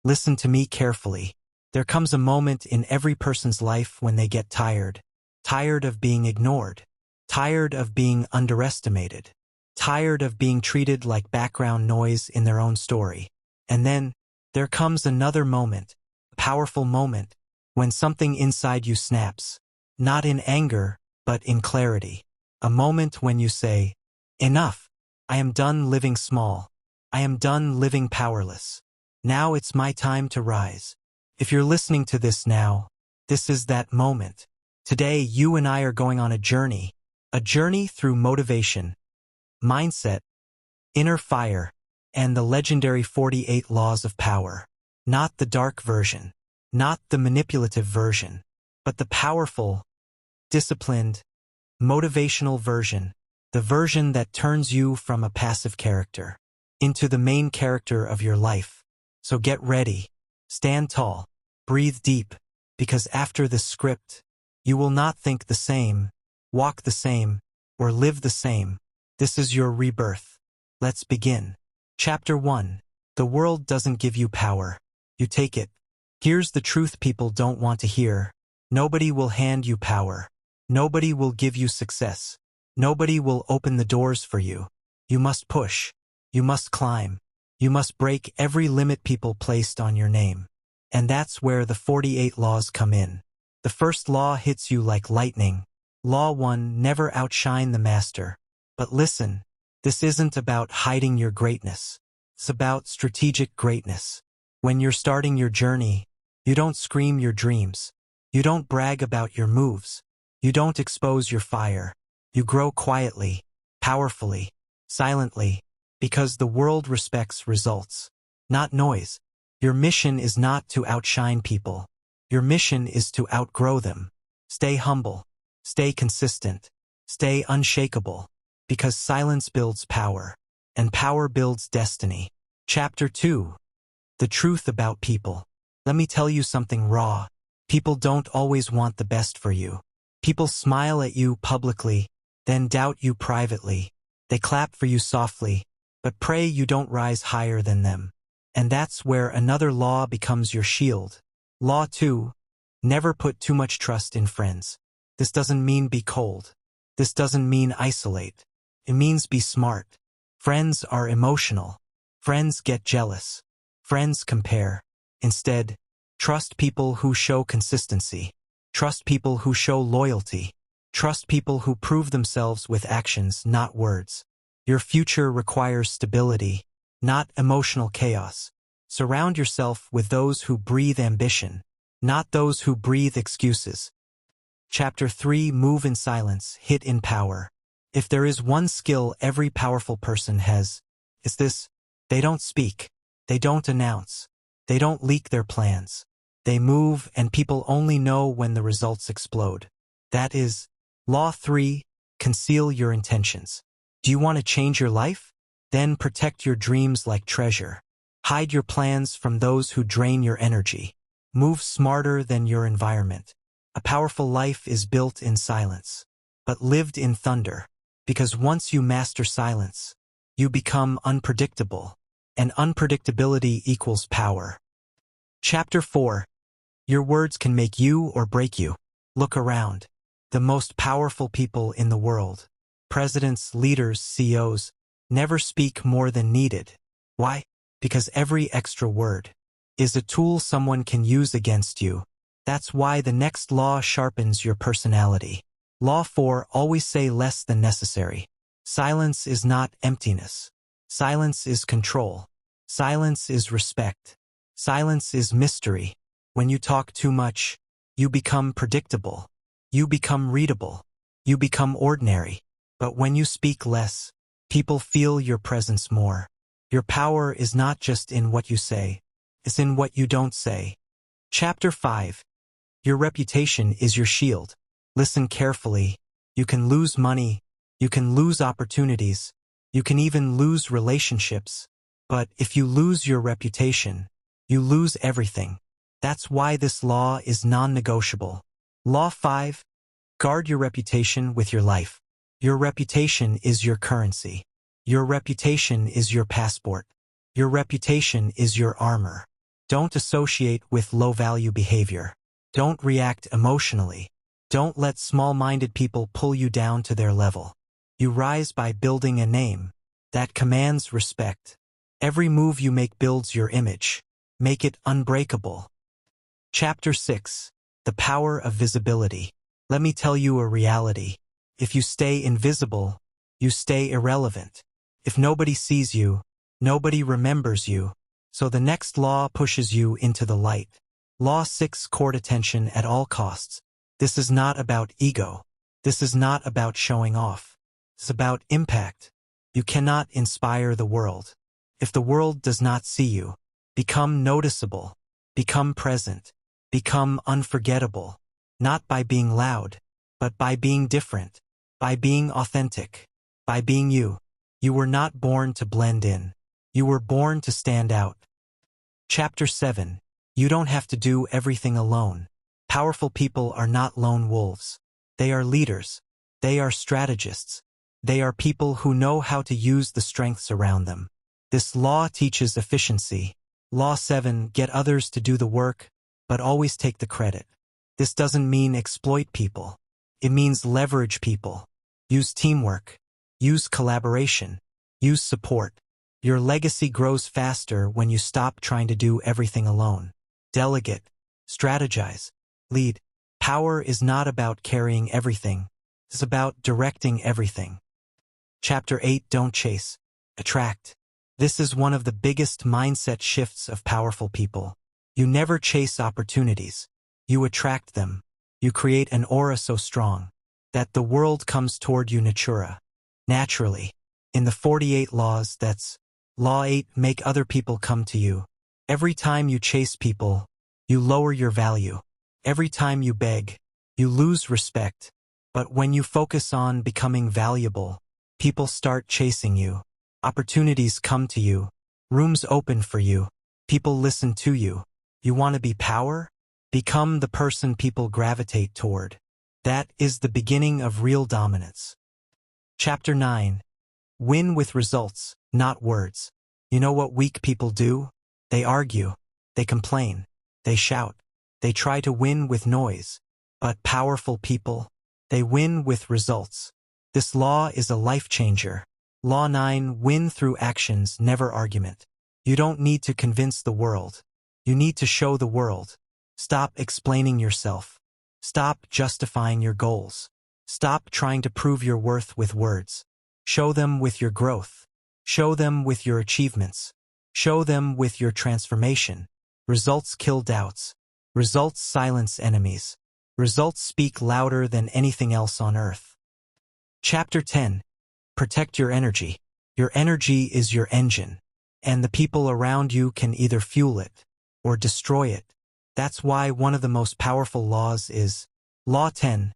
Listen to me carefully. There comes a moment in every person's life when they get tired. Tired of being ignored. Tired of being underestimated. Tired of being treated like background noise in their own story. And then, there comes another moment, a powerful moment, when something inside you snaps. Not in anger, but in clarity. A moment when you say, "Enough. I am done living small. I am done living powerless. Now it's my time to rise." If you're listening to this now, this is that moment. Today, you and I are going on a journey through motivation, mindset, inner fire, and the legendary 48 laws of power. Not the dark version, not the manipulative version, but the powerful, disciplined, motivational version, the version that turns you from a passive character into the main character of your life. So get ready, stand tall, breathe deep, because after this script, you will not think the same, walk the same, or live the same. This is your rebirth. Let's begin. Chapter 1. The world doesn't give you power. You take it. Here's the truth people don't want to hear. Nobody will hand you power. Nobody will give you success. Nobody will open the doors for you. You must push. You must climb. You must break every limit people placed on your name. And that's where the 48 laws come in. The first law hits you like lightning. Law 1: never outshine the master. But listen, this isn't about hiding your greatness. It's about strategic greatness. When you're starting your journey, you don't scream your dreams. You don't brag about your moves. You don't expose your fire. You grow quietly, powerfully, silently, because the world respects results, not noise. Your mission is not to outshine people. Your mission is to outgrow them. Stay humble. Stay consistent. Stay unshakable. Because silence builds power, and power builds destiny. Chapter 2. The truth about people. Let me tell you something raw. People don't always want the best for you. People smile at you publicly, then doubt you privately. They clap for you softly, but pray you don't rise higher than them. And that's where another law becomes your shield. Law 2. Never put too much trust in friends. This doesn't mean be cold. This doesn't mean isolate. It means be smart. Friends are emotional. Friends get jealous. Friends compare. Instead, trust people who show consistency. Trust people who show loyalty. Trust people who prove themselves with actions, not words. Your future requires stability, not emotional chaos. Surround yourself with those who breathe ambition, not those who breathe excuses. Chapter 3. Move in silence, hit in power. If there is one skill every powerful person has, it's this: they don't speak, they don't announce, they don't leak their plans. They move, and people only know when the results explode. That is Law 3. Conceal your intentions. Do you want to change your life? Then protect your dreams like treasure. Hide your plans from those who drain your energy. Move smarter than your environment. A powerful life is built in silence, but lived in thunder. Because once you master silence, you become unpredictable, and unpredictability equals power. Chapter 4. Your words can make you or break you. Look around. The most powerful people in the world, presidents, leaders, CEOs, never speak more than needed. Why? Because every extra word is a tool someone can use against you. That's why the next law sharpens your personality. Law 4. Always say less than necessary. Silence is not emptiness. Silence is control. Silence is respect. Silence is mystery. When you talk too much, you become predictable. You become readable. You become ordinary. But when you speak less, people feel your presence more. Your power is not just in what you say, it's in what you don't say. Chapter 5. Your reputation is your shield. Listen carefully. You can lose money. You can lose opportunities. You can even lose relationships. But if you lose your reputation, you lose everything. That's why this law is non-negotiable. Law 5. Guard your reputation with your life. Your reputation is your currency. Your reputation is your passport. Your reputation is your armor. Don't associate with low-value behavior. Don't react emotionally. Don't let small-minded people pull you down to their level. You rise by building a name that commands respect. Every move you make builds your image. Make it unbreakable. Chapter 6. The Power of Visibility. Let me tell you a reality. If you stay invisible, you stay irrelevant. If nobody sees you, nobody remembers you. So the next law pushes you into the light. Law 6. Court attention at all costs. This is not about ego. This is not about showing off. It's about impact. You cannot inspire the world if the world does not see you. Become noticeable. Become present. Become unforgettable. Not by being loud, but by being different. By being authentic. By being you. You were not born to blend in. You were born to stand out. Chapter 7. You don't have to do everything alone. Powerful people are not lone wolves. They are leaders. They are strategists. They are people who know how to use the strengths around them. This law teaches efficiency. Law 7. Get others to do the work, but always take the credit. This doesn't mean exploit people. It means leverage people. Use teamwork. Use collaboration. Use support. Your legacy grows faster when you stop trying to do everything alone. Delegate. Strategize. Lead. Power is not about carrying everything. It's about directing everything. Chapter 8. Don't chase. Attract. This is one of the biggest mindset shifts of powerful people. You never chase opportunities. You attract them. You create an aura so strong that the world comes toward you naturally. In the 48 laws, that's Law 8. Make other people come to you. Every time you chase people, you lower your value. Every time you beg, you lose respect. But when you focus on becoming valuable, people start chasing you. Opportunities come to you. Rooms open for you. People listen to you. You want to be power? Become the person people gravitate toward. That is the beginning of real dominance. Chapter 9. Win with results, not words. You know what weak people do? They argue. They complain. They shout. They try to win with noise. But powerful people, they win with results. This law is a life changer. Law 9. Win through actions, never argument. You don't need to convince the world. You need to show the world. Stop explaining yourself. Stop justifying your goals. Stop trying to prove your worth with words. Show them with your growth. Show them with your achievements. Show them with your transformation. Results kill doubts. Results silence enemies. Results speak louder than anything else on earth. Chapter 10. Protect your energy. Your energy is your engine, and the people around you can either fuel it or destroy it. That's why one of the most powerful laws is Law 10.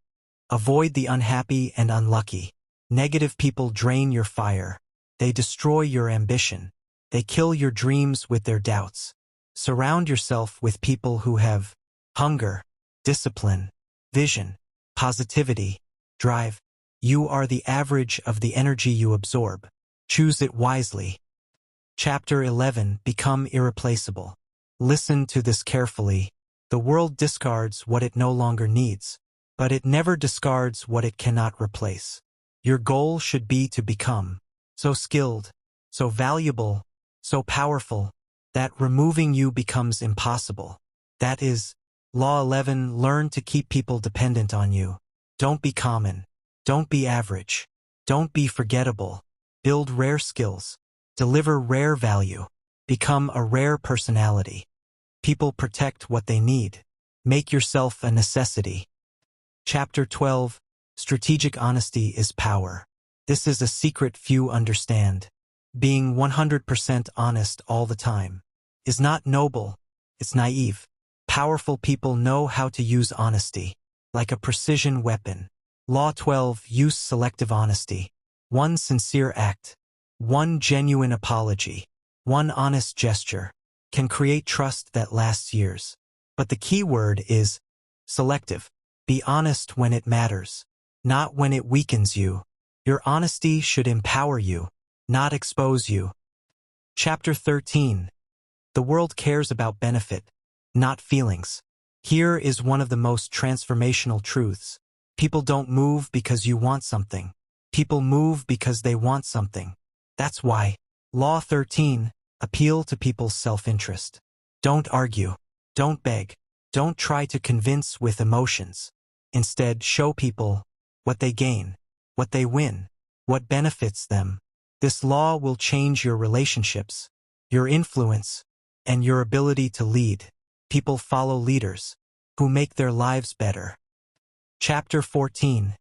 Avoid the unhappy and unlucky. Negative people drain your fire. They destroy your ambition. They kill your dreams with their doubts. Surround yourself with people who have hunger, discipline, vision, positivity, drive. You are the average of the energy you absorb. Choose it wisely. Chapter 11. Become irreplaceable. Listen to this carefully. The world discards what it no longer needs, but it never discards what it cannot replace. Your goal should be to become so skilled, so valuable, so powerful, that removing you becomes impossible. That is, Law 11. Learn to keep people dependent on you. Don't be common. Don't be average. Don't be forgettable. Build rare skills. Deliver rare value. Become a rare personality. People protect what they need. Make yourself a necessity. Chapter 12. Strategic honesty is power. This is a secret few understand. Being 100% honest all the time is not noble, it's naive. Powerful people know how to use honesty like a precision weapon. Law 12. Use selective honesty. One sincere act, one genuine apology, one honest gesture can create trust that lasts years. But the key word is selective. Be honest when it matters, not when it weakens you. Your honesty should empower you, not expose you. Chapter 13. The world cares about benefit, not feelings. Here is one of the most transformational truths. People don't move because you want something. People move because they want something. That's why. Law 13. Appeal to people's self-interest. Don't argue. Don't beg. Don't try to convince with emotions. Instead, show people what they gain, what they win, what benefits them. This law will change your relationships, your influence, and your ability to lead. People follow leaders who make their lives better. Chapter 14.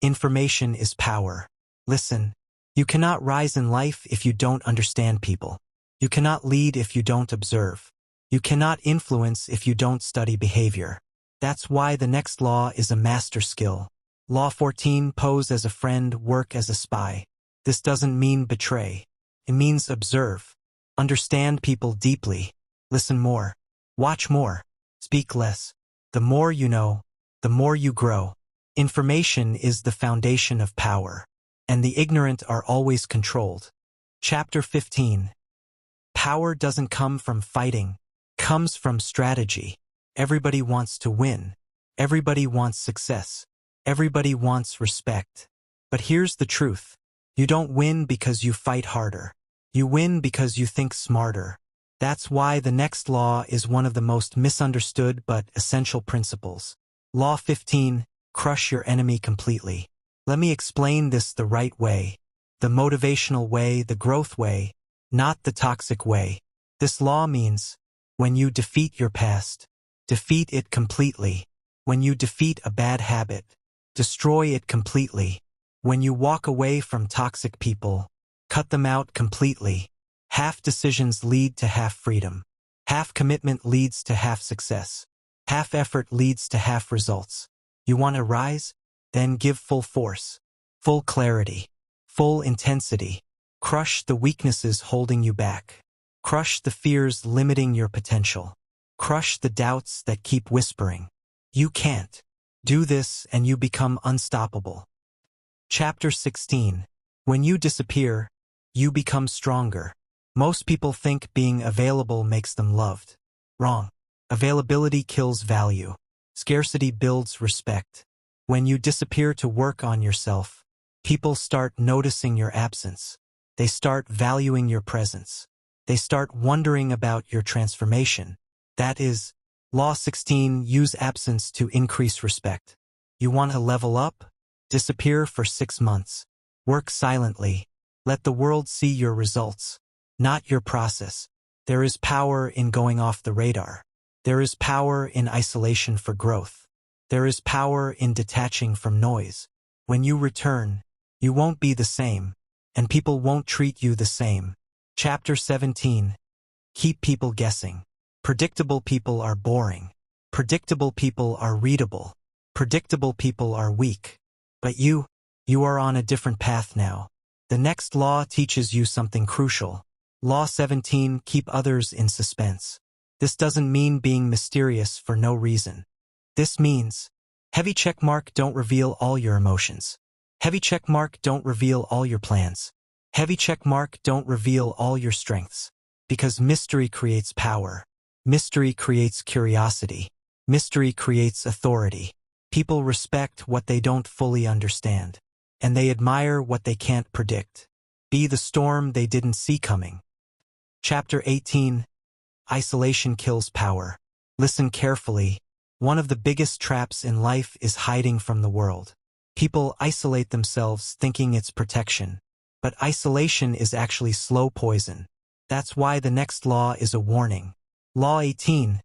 Information is power. Listen, you cannot rise in life if you don't understand people. You cannot lead if you don't observe. You cannot influence if you don't study behavior. That's why the next law is a master skill. Law 14. Pose as a friend, work as a spy. This doesn't mean betray. It means observe. Understand people deeply. Listen more. Watch more. Speak less. The more you know, the more you grow. Information is the foundation of power, and the ignorant are always controlled. Chapter 15. Power doesn't come from fighting. It comes from strategy. Everybody wants to win. Everybody wants success. Everybody wants respect. But here's the truth. You don't win because you fight harder. You win because you think smarter. That's why the next law is one of the most misunderstood but essential principles. Law 15. Crush your enemy completely. Let me explain this the right way. The motivational way, the growth way, not the toxic way. This law means, when you defeat your past, defeat it completely. When you defeat a bad habit, destroy it completely. When you walk away from toxic people, cut them out completely. Half decisions lead to half freedom. Half commitment leads to half success. Half effort leads to half results. You want to rise? Then give full force, full clarity, full intensity. Crush the weaknesses holding you back. Crush the fears limiting your potential. Crush the doubts that keep whispering. You can't. Do this and you become unstoppable. Chapter 16. When you disappear, you become stronger. Most people think being available makes them loved. Wrong. Availability kills value. Scarcity builds respect. When you disappear to work on yourself, people start noticing your absence. They start valuing your presence. They start wondering about your transformation. That is, Law 16. Use absence to increase respect. You want to level up? Disappear for 6 months. Work silently. Let the world see your results, not your process. There is power in going off the radar. There is power in isolation for growth. There is power in detaching from noise. When you return, you won't be the same, and people won't treat you the same. Chapter 17. Keep people guessing. Predictable people are boring. Predictable people are readable. Predictable people are weak. But you are on a different path now. The next law teaches you something crucial. Law 17. Keep others in suspense. This doesn't mean being mysterious for no reason. This means, heavy check mark, don't reveal all your emotions. Heavy check mark, don't reveal all your plans. Heavy check mark, don't reveal all your strengths. Because mystery creates power. Mystery creates curiosity. Mystery creates authority. People respect what they don't fully understand, and they admire what they can't predict. Be the storm they didn't see coming. Chapter 18. Isolation kills power. Listen carefully. One of the biggest traps in life is hiding from the world. People isolate themselves thinking it's protection. But isolation is actually slow poison. That's why the next law is a warning. Law 18.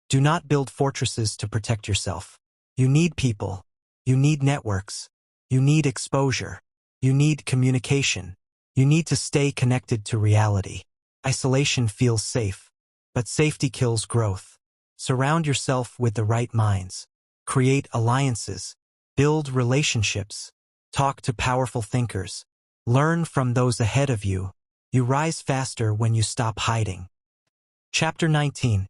Do not build fortresses to protect yourself. You need people. You need networks. You need exposure. You need communication. You need to stay connected to reality. Isolation feels safe, but safety kills growth. Surround yourself with the right minds. Create alliances. Build relationships. Talk to powerful thinkers. Learn from those ahead of you. You rise faster when you stop hiding. Chapter 19.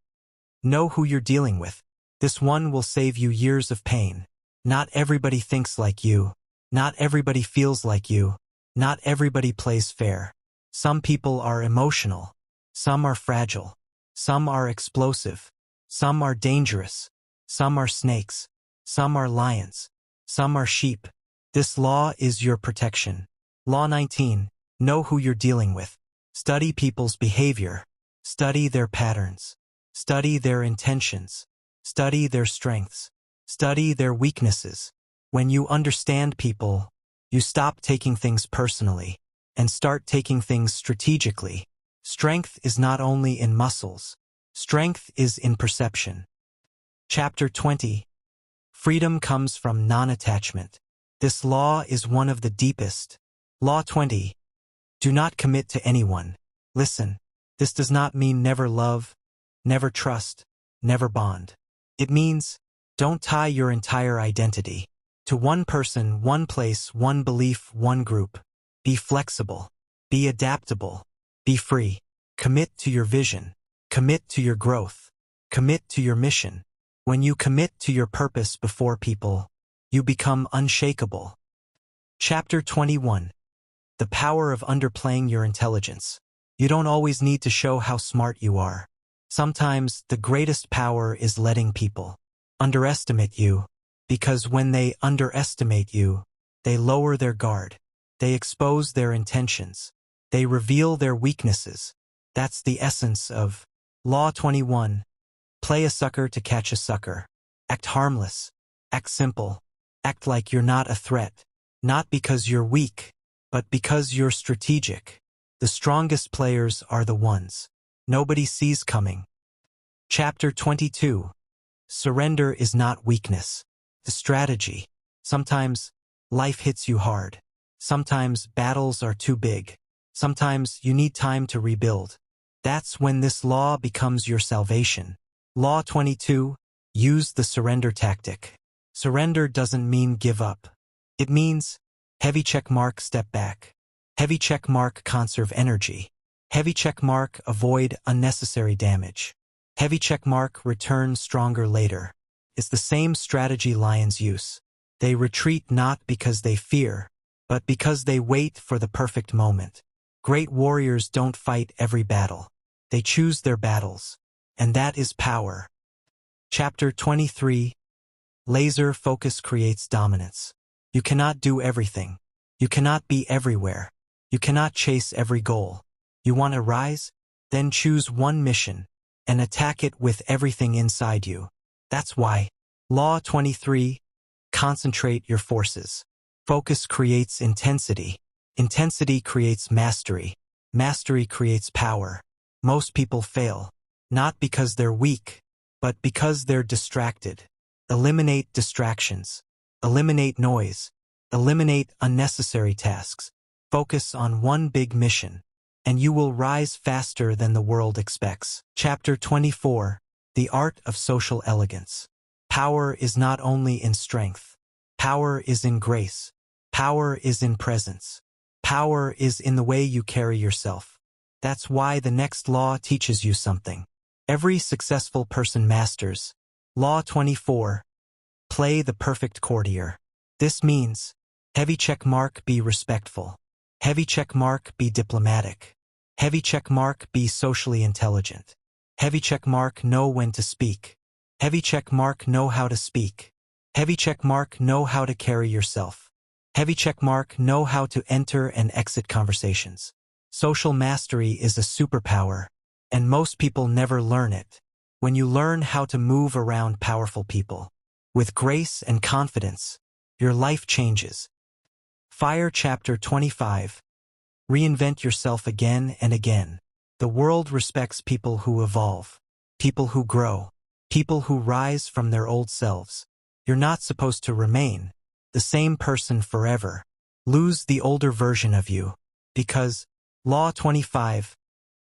Know who you're dealing with. This one will save you years of pain. Not everybody thinks like you. Not everybody feels like you. Not everybody plays fair. Some people are emotional. Some are fragile. Some are explosive. Some are dangerous. Some are snakes. Some are lions. Some are sheep. This law is your protection. Law 19. Know who you're dealing with. Study people's behavior. Study their patterns. Study their intentions. Study their strengths. Study their weaknesses. When you understand people, you stop taking things personally and start taking things strategically. Strength is not only in muscles. Strength is in perception. Chapter 20. Freedom comes from non-attachment. This law is one of the deepest. Law 20. Do not commit to anyone. Listen, this does not mean never love, never trust, never bond. It means don't tie your entire identity to one person, one place, one belief, one group. Be flexible. Be adaptable. Be free. Commit to your vision. Commit to your growth. Commit to your mission. When you commit to your purpose before people, you become unshakable. Chapter 21. The power of underplaying your intelligence. You don't always need to show how smart you are. Sometimes the greatest power is letting people underestimate you, because when they underestimate you, they lower their guard. They expose their intentions. They reveal their weaknesses. That's the essence of Law 21. Play a sucker to catch a sucker. Act harmless. Act simple. Act like you're not a threat. Not because you're weak, but because you're strategic. The strongest players are the ones nobody sees coming. Chapter 22. Surrender is not weakness. The strategy. Sometimes life hits you hard. Sometimes battles are too big. Sometimes you need time to rebuild. That's when this law becomes your salvation. Law 22. Use the surrender tactic. Surrender doesn't mean give up. It means heavy check mark step back. Heavy check mark conserve energy. Heavy check mark avoid unnecessary damage. Heavy check mark return stronger later. It's the same strategy lions use. They retreat not because they fear, but because they wait for the perfect moment. Great warriors don't fight every battle. They choose their battles. And that is power. Chapter 23. Laser focus creates dominance. You cannot do everything. You cannot be everywhere. You cannot chase every goal. You want to rise? Then choose one mission and attack it with everything inside you. That's why. Law 23. Concentrate your forces. Focus creates intensity. Intensity creates mastery. Mastery creates power. Most people fail, not because they're weak, but because they're distracted. Eliminate distractions. Eliminate noise. Eliminate unnecessary tasks. Focus on one big mission, and you will rise faster than the world expects. Chapter 24. The Art of Social Elegance. Power is not only in strength. Power is in grace. Power is in presence. Power is in the way you carry yourself. That's why the next law teaches you something. Every successful person masters. Law 24. Play the perfect courtier. This means heavy check mark be respectful. Heavy check mark be diplomatic. Heavy check mark be socially intelligent. Heavy check mark know when to speak. Heavy check mark know how to speak. Heavy check mark know how to carry yourself. Heavy check mark know how to enter and exit conversations. Social mastery is a superpower, and most people never learn it. When you learn how to move around powerful people with grace and confidence, your life changes. Fire Chapter 25. Reinvent yourself again and again. The world respects people who evolve, people who grow, people who rise from their old selves. You're not supposed to remain the same person forever. Lose the older version of you, because Law 25.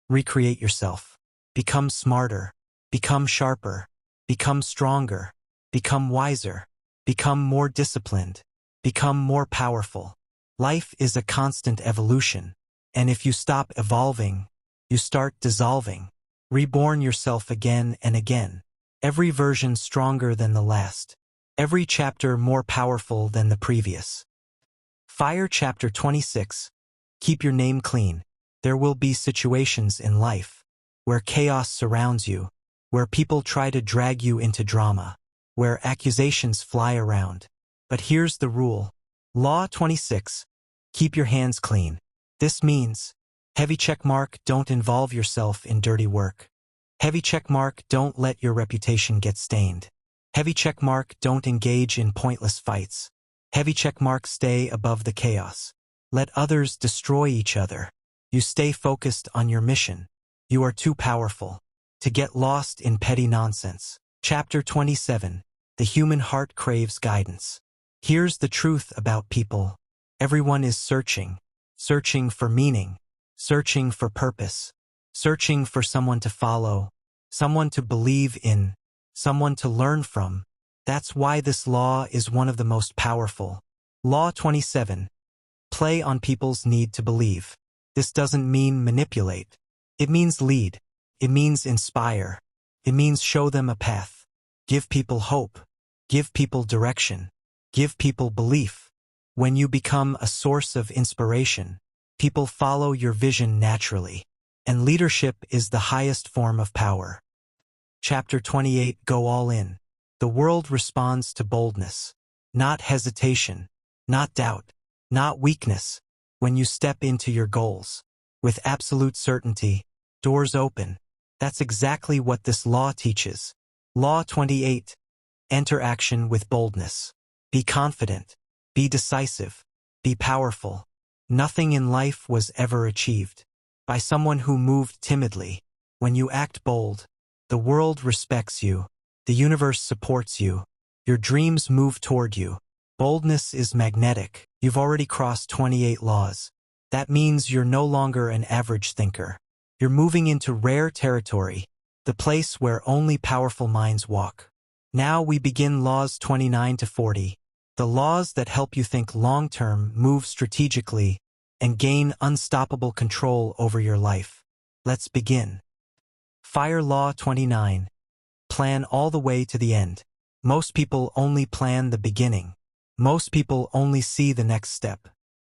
Recreate yourself. Become smarter. Become sharper. Become stronger. Become wiser. Become more disciplined. Become more powerful. Life is a constant evolution, and if you stop evolving, you start dissolving. Reborn yourself again and again. Every version stronger than the last. Every chapter more powerful than the previous. Fire Chapter 26. Keep your name clean. There will be situations in life where chaos surrounds you, where people try to drag you into drama, where accusations fly around. But here's the rule. Law 26. Keep your hands clean. This means, heavy checkmark, don't involve yourself in dirty work. Heavy checkmark, don't let your reputation get stained. Heavy checkmark, don't engage in pointless fights. Heavy checkmark, stay above the chaos. Let others destroy each other. You stay focused on your mission. You are too powerful to get lost in petty nonsense. Chapter 27. The human heart craves guidance. Here's the truth about people. Everyone is searching for meaning, searching for purpose, searching for someone to follow, someone to believe in, someone to learn from. That's why this law is one of the most powerful. Law 27. Play on people's need to believe. This doesn't mean manipulate. It means lead. It means inspire. It means show them a path. Give people hope. Give people direction. Give people belief. When you become a source of inspiration, people follow your vision naturally. And leadership is the highest form of power. Chapter 28. Go all in. The world responds to boldness, not hesitation, not doubt, not weakness. When you step into your goals, with absolute certainty, doors open. That's exactly what this law teaches. Law 28. Enter action with boldness. Be confident. Be decisive. Be powerful. Nothing in life was ever achieved by someone who moved timidly. When you act bold, the world respects you. The universe supports you. Your dreams move toward you. Boldness is magnetic. You've already crossed 28 laws. That means you're no longer an average thinker. You're moving into rare territory, the place where only powerful minds walk. Now we begin laws 29 to 40. The laws that help you think long-term, move strategically, and gain unstoppable control over your life. Let's begin. Fire Law 29. Plan all the way to the end. Most people only plan the beginning. Most people only see the next step.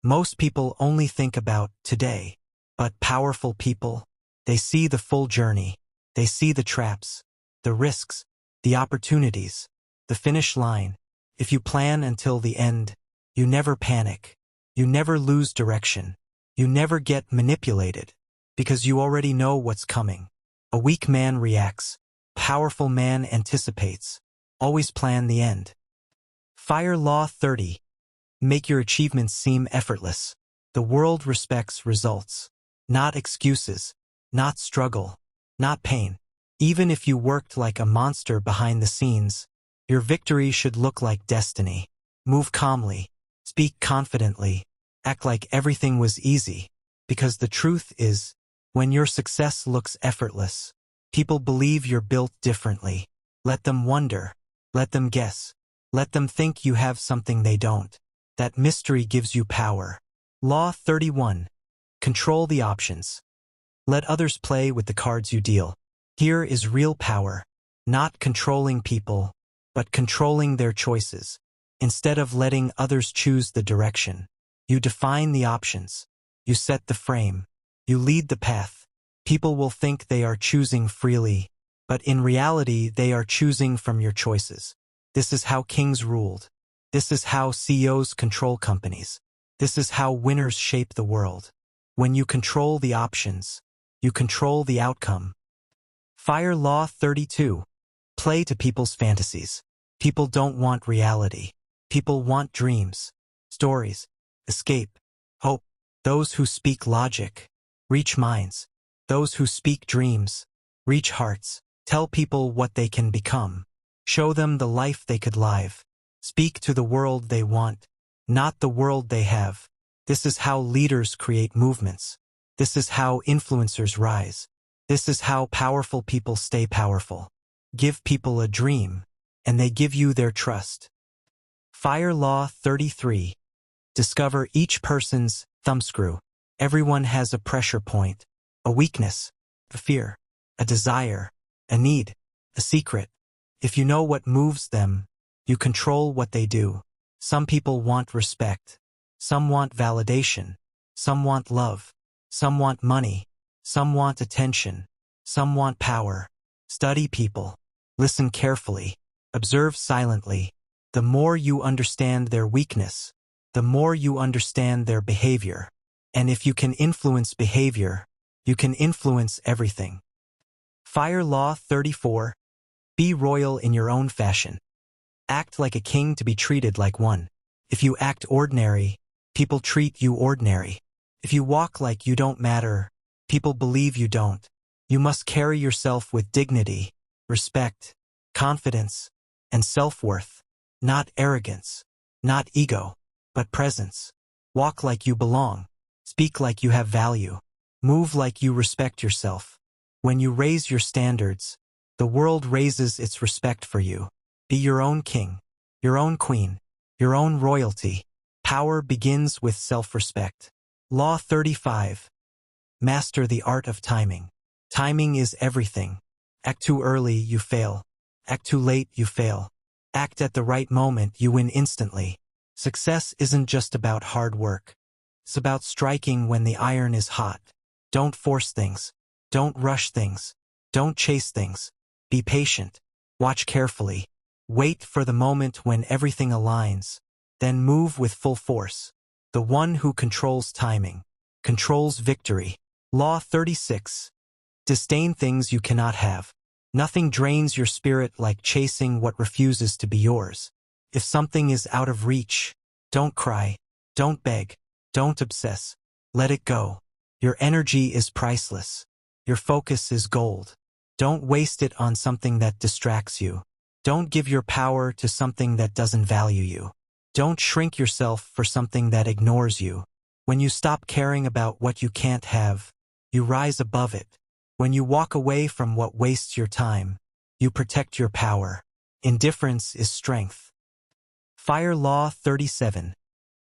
Most people only think about today. But powerful people, they see the full journey. They see the traps, the risks, the opportunities, the finish line. If you plan until the end, you never panic. You never lose direction. You never get manipulated, because you already know what's coming. A weak man reacts. Powerful man anticipates. Always plan the end. Fire Law 30. Make your achievements seem effortless. The world respects results, not excuses, not struggle, not pain. Even if you worked like a monster behind the scenes, your victory should look like destiny. Move calmly, speak confidently, act like everything was easy. Because the truth is, when your success looks effortless, people believe you're built differently. Let them wonder. Let them guess. Let them think you have something they don't. That mystery gives you power. Law 31. Control the options. Let others play with the cards you deal. Here is real power. Not controlling people, but controlling their choices. Instead of letting others choose the direction, you define the options. You set the frame. You lead the path. People will think they are choosing freely, but in reality they are choosing from your choices. This is how kings ruled. This is how CEOs control companies. This is how winners shape the world. When you control the options, you control the outcome. Fire Law 32. Play to people's fantasies. People don't want reality. People want dreams, stories, escape, hope. Those who speak logic reach minds. Those who speak dreams reach hearts. Tell people what they can become. Show them the life they could live. Speak to the world they want, not the world they have. This is how leaders create movements. This is how influencers rise. This is how powerful people stay powerful. Give people a dream, and they give you their trust. Fire Law 33. Discover each person's thumbscrew. Everyone has a pressure point, a weakness, a fear, a desire, a need, a secret. If you know what moves them, you control what they do. Some people want respect. Some want validation. Some want love. Some want money. Some want attention. Some want power. Study people. Listen carefully. Observe silently. The more you understand their weakness, the more you understand their behavior. And if you can influence behavior, you can influence everything. Fire Law 34. Be royal in your own fashion. Act like a king to be treated like one. If you act ordinary, people treat you ordinary. If you walk like you don't matter, people believe you don't. You must carry yourself with dignity, respect, confidence, and self-worth. Not arrogance, not ego, but presence. Walk like you belong. Speak like you have value. Move like you respect yourself. When you raise your standards, the world raises its respect for you. Be your own king, your own queen, your own royalty. Power begins with self-respect. Law 35. Master the art of timing. Timing is everything. Act too early, you fail. Act too late, you fail. Act at the right moment, you win instantly. Success isn't just about hard work. It's about striking when the iron is hot. Don't force things. Don't rush things. Don't chase things. Be patient. Watch carefully. Wait for the moment when everything aligns. Then move with full force. The one who controls timing controls victory. Law 36. Disdain things you cannot have. Nothing drains your spirit like chasing what refuses to be yours. If something is out of reach, don't cry, don't beg, don't obsess. Let it go. Your energy is priceless. Your focus is gold. Don't waste it on something that distracts you. Don't give your power to something that doesn't value you. Don't shrink yourself for something that ignores you. When you stop caring about what you can't have, you rise above it. When you walk away from what wastes your time, you protect your power. Indifference is strength. Fire Law 37.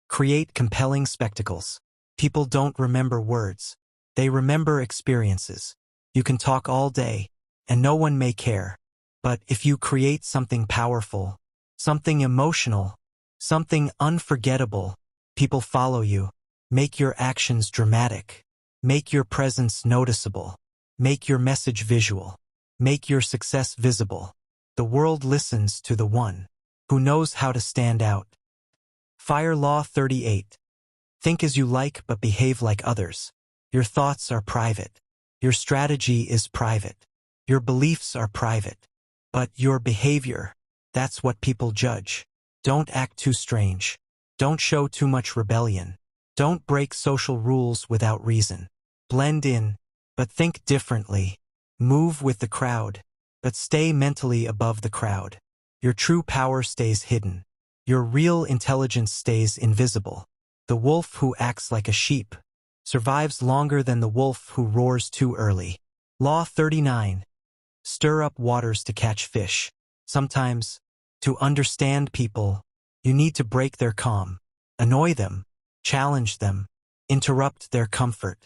Create compelling spectacles. People don't remember words. They remember experiences. You can talk all day, and no one may care. But if you create something powerful, something emotional, something unforgettable, people follow you. Make your actions dramatic. Make your presence noticeable. Make your message visual. Make your success visible. The world listens to the one who knows how to stand out. Fire Law 38. Think as you like but behave like others. Your thoughts are private. Your strategy is private. Your beliefs are private. But your behavior, that's what people judge. Don't act too strange. Don't show too much rebellion. Don't break social rules without reason. Blend in, but think differently. Move with the crowd, but stay mentally above the crowd. Your true power stays hidden. Your real intelligence stays invisible. The wolf who acts like a sheep survives longer than the wolf who roars too early. Law 39. Stir up waters to catch fish. Sometimes, to understand people, you need to break their calm, annoy them, challenge them, interrupt their comfort.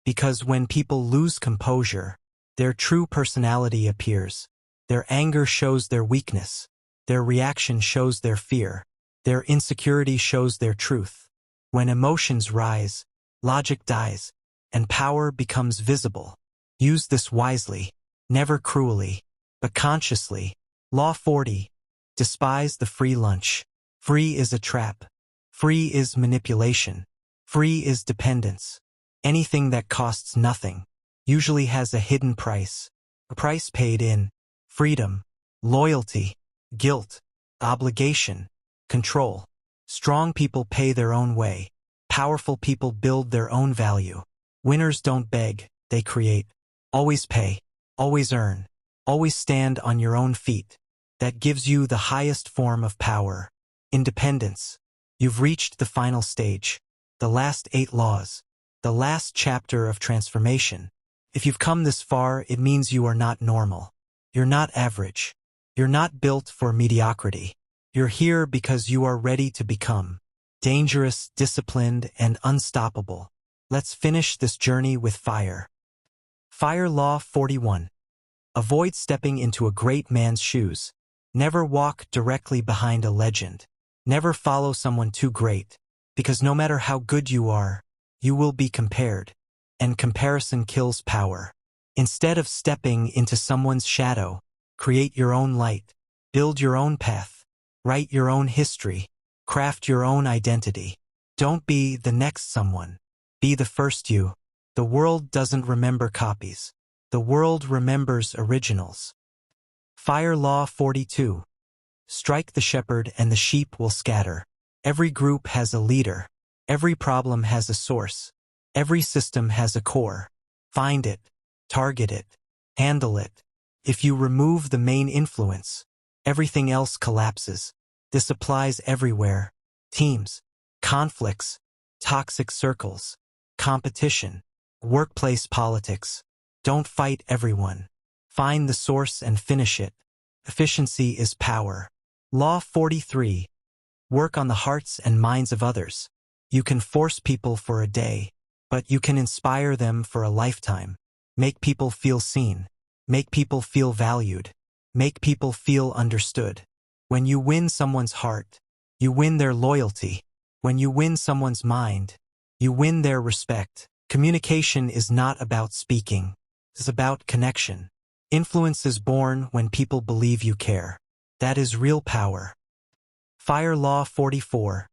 Because when people lose composure, their true personality appears. Their anger shows their weakness. Their reaction shows their fear. Their insecurity shows their truth. When emotions rise, logic dies, and power becomes visible. Use this wisely, never cruelly, but consciously. Law 40. Despise the free lunch. Free is a trap. Free is manipulation. Free is dependence. Anything that costs nothing usually has a hidden price. A price paid in freedom, loyalty, guilt, obligation, control. Strong people pay their own way. Powerful people build their own value. Winners don't beg, they create. Always pay, always earn, always stand on your own feet. That gives you the highest form of power. Independence. You've reached the final stage. The last 8 laws. The last chapter of transformation. If you've come this far, it means you are not normal. You're not average. You're not built for mediocrity. You're here because you are ready to become dangerous, disciplined, and unstoppable. Let's finish this journey with fire. Fire Law 41. Avoid stepping into a great man's shoes. Never walk directly behind a legend. Never follow someone too great, because no matter how good you are, you will be compared, and comparison kills power. Instead of stepping into someone's shadow, create your own light, build your own path, write your own history, craft your own identity. Don't be the next someone. Be the first you. The world doesn't remember copies. The world remembers originals. Fire Law 42. Strike the shepherd and the sheep will scatter. Every group has a leader. Every problem has a source. Every system has a core. Find it. Target it. Handle it. If you remove the main influence, everything else collapses. This applies everywhere. Teams, conflicts, toxic circles, competition, workplace politics. Don't fight everyone. Find the source and finish it. Efficiency is power. Law 43. Work on the hearts and minds of others. You can force people for a day, but you can inspire them for a lifetime. Make people feel seen. Make people feel valued. Make people feel understood. When you win someone's heart, you win their loyalty. When you win someone's mind, you win their respect. Communication is not about speaking. It's about connection. Influence is born when people believe you care. That is real power. Fire Law 44.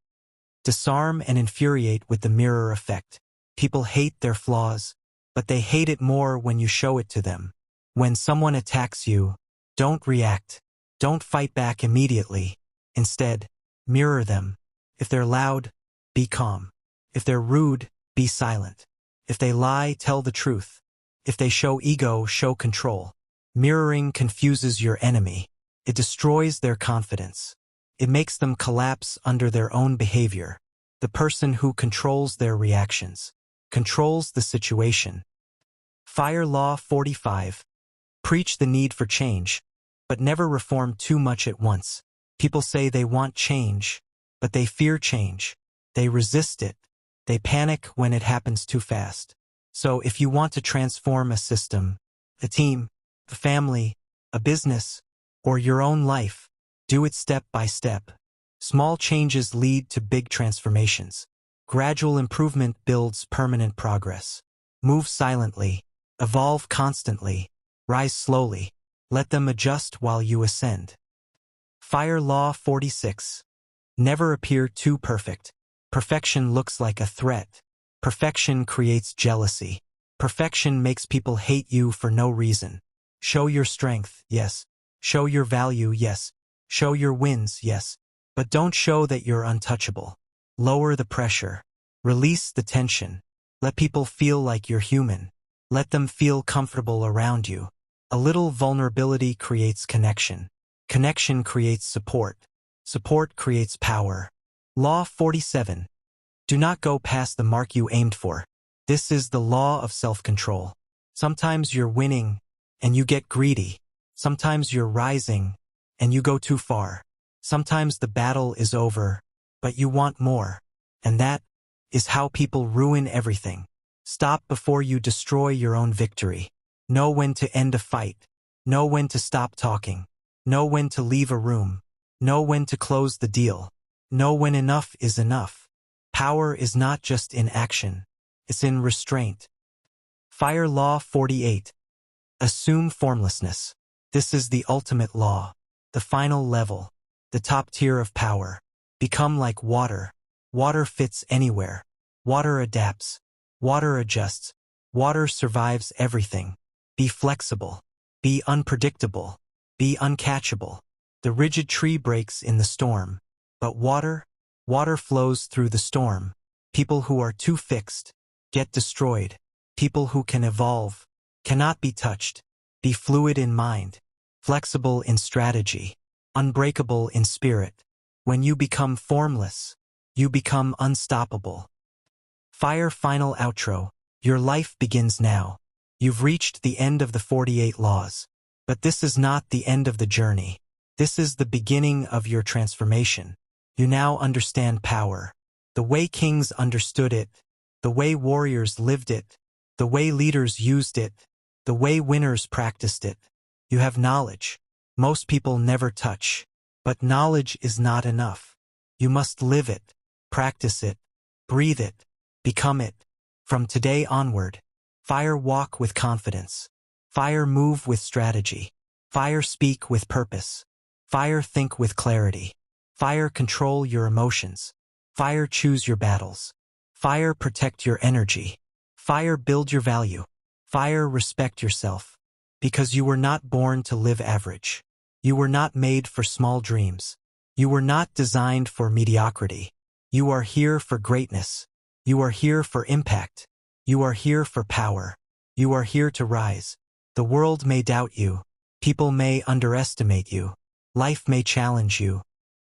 Disarm and infuriate with the mirror effect. People hate their flaws, but they hate it more when you show it to them. When someone attacks you, don't react. Don't fight back immediately. Instead, mirror them. If they're loud, be calm. If they're rude, be silent. If they lie, tell the truth. If they show ego, show control. Mirroring confuses your enemy. It destroys their confidence. It makes them collapse under their own behavior. The person who controls their reactions controls the situation. Fire Law 45. Preach the need for change, but never reform too much at once. People say they want change, but they fear change. They resist it. They panic when it happens too fast. So if you want to transform a system, a team, a family, a business, or your own life, do it step by step. Small changes lead to big transformations. Gradual improvement builds permanent progress. Move silently. Evolve constantly. Rise slowly. Let them adjust while you ascend. Fire Law 46. Never appear too perfect. Perfection looks like a threat. Perfection creates jealousy. Perfection makes people hate you for no reason. Show your strength, yes. Show your value, yes. Show your wins, yes. But don't show that you're untouchable. Lower the pressure. Release the tension. Let people feel like you're human. Let them feel comfortable around you. A little vulnerability creates connection. Connection creates support. Support creates power. Law 47. Do not go past the mark you aimed for. This is the law of self-control. Sometimes you're winning, and you get greedy. Sometimes you're rising, and you go too far. Sometimes the battle is over, but you want more. And that is how people ruin everything. Stop before you destroy your own victory. Know when to end a fight. Know when to stop talking. Know when to leave a room. Know when to close the deal. Know when enough is enough. Power is not just in action. It's in restraint. Fire Law 48. Assume formlessness. This is the ultimate law. The final level. The top tier of power. Become like water. Water fits anywhere. Water adapts. Water adjusts. Water survives everything. Be flexible. Be unpredictable. Be uncatchable. The rigid tree breaks in the storm. But water flows through the storm. People who are too fixed get destroyed. People who can evolve cannot be touched. Be fluid in mind. Flexible in strategy. Unbreakable in spirit. When you become formless, you become unstoppable. Fire Final Outro. Your life begins now. You've reached the end of the 48 laws. But this is not the end of the journey. This is the beginning of your transformation. You now understand power. The way kings understood it. The way warriors lived it. The way leaders used it. The way winners practiced it. You have knowledge. Most people never touch. But knowledge is not enough. You must live it, practice it, breathe it, become it. From today onward, fire walk with confidence. Fire move with strategy. Fire speak with purpose. Fire think with clarity. Fire control your emotions. Fire choose your battles. Fire protect your energy. Fire build your value. Fire respect yourself. Because you were not born to live average. You were not made for small dreams. You were not designed for mediocrity. You are here for greatness. You are here for impact. You are here for power. You are here to rise. The world may doubt you. People may underestimate you. Life may challenge you.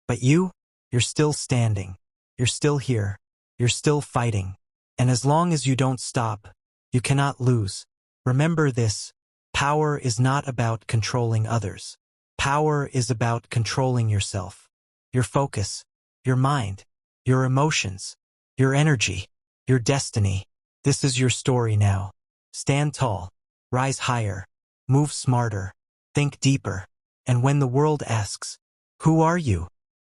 But you're still standing. You're still here. You're still fighting. And as long as you don't stop, you cannot lose. Remember this: power is not about controlling others. Power is about controlling yourself. Your focus, your mind, your emotions, your energy, your destiny. This is your story now. Stand tall, rise higher, move smarter, think deeper. And when the world asks, "Who are you?"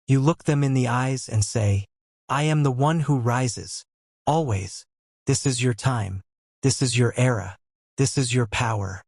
you look them in the eyes and say, "I am the one who rises." Always. This is your time. This is your era. This is your power.